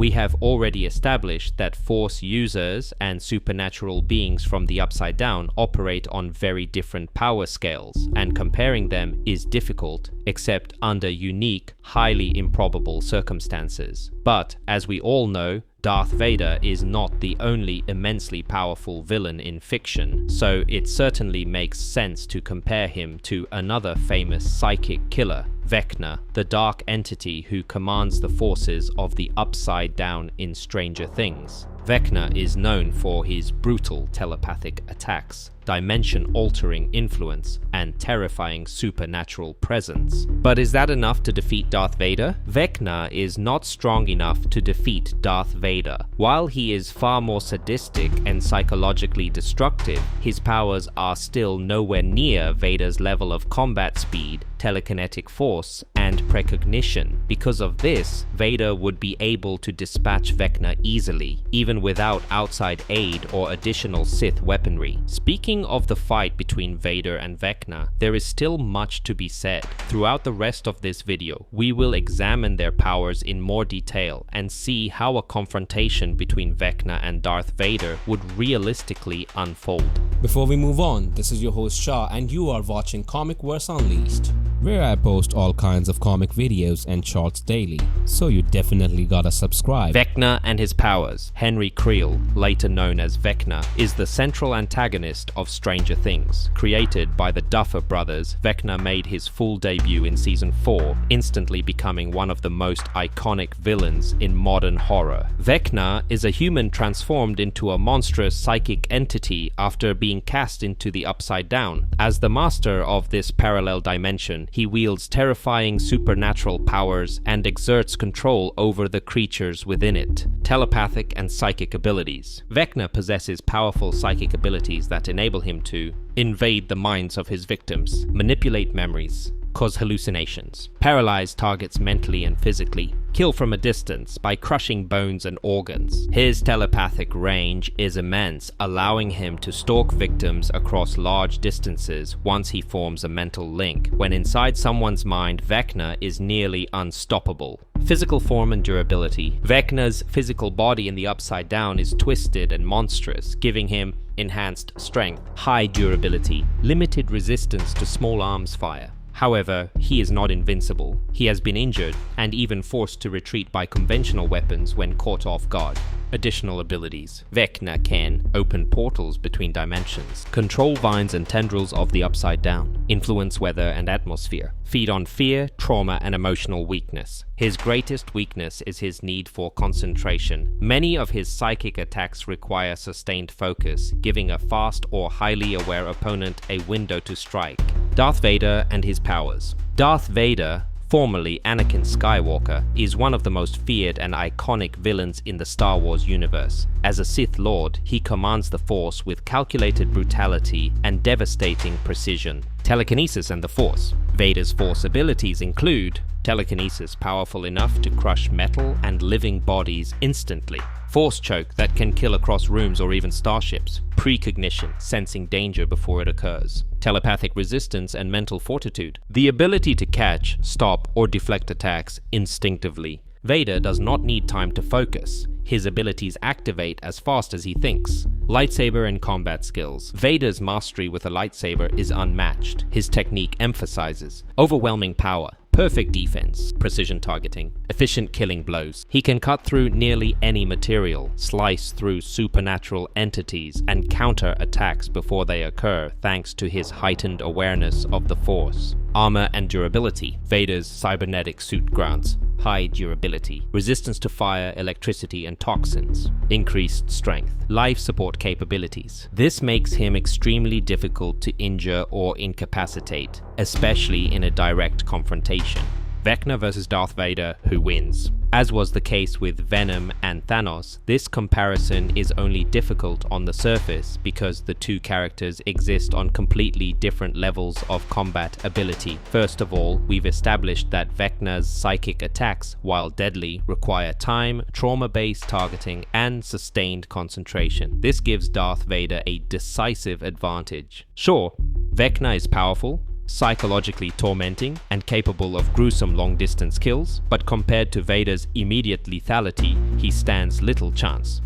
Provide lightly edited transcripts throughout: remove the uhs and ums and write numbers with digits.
We have already established that Force users and supernatural beings from the Upside Down operate on very different power scales, and comparing them is difficult, except under unique, highly improbable circumstances. But, as we all know, Darth Vader is not the only immensely powerful villain in fiction, so it certainly makes sense to compare him to another famous psychic killer, Vecna, the dark entity who commands the forces of the Upside Down in Stranger Things. Vecna is known for his brutal telepathic attacks, dimension-altering influence, and terrifying supernatural presence. But is that enough to defeat Darth Vader? Vecna is not strong enough to defeat Darth Vader. While he is far more sadistic and psychologically destructive, his powers are still nowhere near Vader's level of combat speed, telekinetic force, and precognition. Because of this, Vader would be able to dispatch Vecna easily, even without outside aid or additional Sith weaponry. Speaking of the fight between Vader and Vecna, there is still much to be said. Throughout the rest of this video, we will examine their powers in more detail and see how a confrontation between Vecna and Darth Vader would realistically unfold. Before we move on, this is your host Shah and you are watching Comic Verse Unleashed, where I post all kinds of comic videos and shorts daily, so you definitely gotta subscribe. Vecna and his powers. Henry Creel, later known as Vecna, is the central antagonist of Stranger Things. Created by the Duffer brothers, Vecna made his full debut in season 4, instantly becoming one of the most iconic villains in modern horror. Vecna is a human transformed into a monstrous psychic entity after being cast into the Upside Down. As the master of this parallel dimension, he wields terrifying supernatural powers and exerts control over the creatures within it. Telepathic and psychic abilities. Vecna possesses powerful psychic abilities that enable him to invade the minds of his victims, manipulate memories, cause hallucinations, paralyze targets mentally and physically, kill from a distance by crushing bones and organs. His telepathic range is immense, allowing him to stalk victims across large distances once he forms a mental link. When inside someone's mind, Vecna is nearly unstoppable. Physical form and durability. Vecna's physical body in the Upside Down is twisted and monstrous, giving him enhanced strength, high durability, limited resistance to small arms fire. However, he is not invincible. He has been injured and even forced to retreat by conventional weapons when caught off guard. Additional abilities. Vecna can open portals between dimensions, control vines and tendrils of the Upside Down, influence weather and atmosphere, feed on fear, trauma, and emotional weakness. His greatest weakness is his need for concentration. Many of his psychic attacks require sustained focus, giving a fast or highly aware opponent a window to strike. Darth Vader and his powers. Darth Vader, formerly Anakin Skywalker, is one of the most feared and iconic villains in the Star Wars universe. As a Sith Lord, he commands the Force with calculated brutality and devastating precision. Telekinesis and the Force. Vader's Force abilities include telekinesis powerful enough to crush metal and living bodies instantly. Force choke that can kill across rooms or even starships. Precognition, sensing danger before it occurs. Telepathic resistance and mental fortitude. The ability to catch, stop, or deflect attacks instinctively. Vader does not need time to focus. His abilities activate as fast as he thinks. Lightsaber and combat skills. Vader's mastery with a lightsaber is unmatched. His technique emphasizes overwhelming power, perfect defense, precision targeting, efficient killing blows. He can cut through nearly any material, slice through supernatural entities, and counter attacks before they occur thanks to his heightened awareness of the Force. Armor and durability. Vader's cybernetic suit grants high durability, resistance to fire, electricity, and toxins, increased strength, life support capabilities. This makes him extremely difficult to injure or incapacitate, especially in a direct confrontation. Vecna versus Darth Vader, who wins? As was the case with Venom and Thanos, this comparison is only difficult on the surface because the two characters exist on completely different levels of combat ability. First of all, we've established that Vecna's psychic attacks, while deadly, require time, trauma-based targeting, and sustained concentration. This gives Darth Vader a decisive advantage. Sure, Vecna is powerful, psychologically tormenting and capable of gruesome long-distance kills, but compared to Vader's immediate lethality, he stands little chance.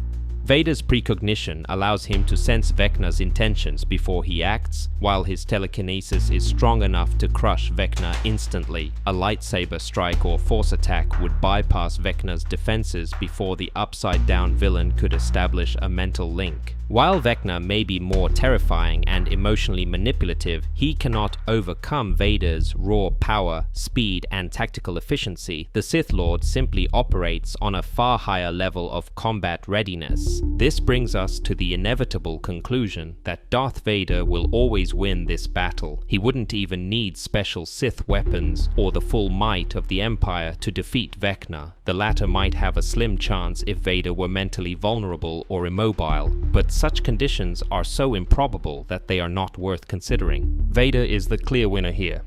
Vader's precognition allows him to sense Vecna's intentions before he acts, while his telekinesis is strong enough to crush Vecna instantly. A lightsaber strike or force attack would bypass Vecna's defenses before the upside-down villain could establish a mental link. While Vecna may be more terrifying and emotionally manipulative, he cannot overcome Vader's raw power, speed, and tactical efficiency. The Sith Lord simply operates on a far higher level of combat readiness. This brings us to the inevitable conclusion that Darth Vader will always win this battle. He wouldn't even need special Sith weapons or the full might of the Empire to defeat Vecna. The latter might have a slim chance if Vader were mentally vulnerable or immobile, but such conditions are so improbable that they are not worth considering. Vader is the clear winner here.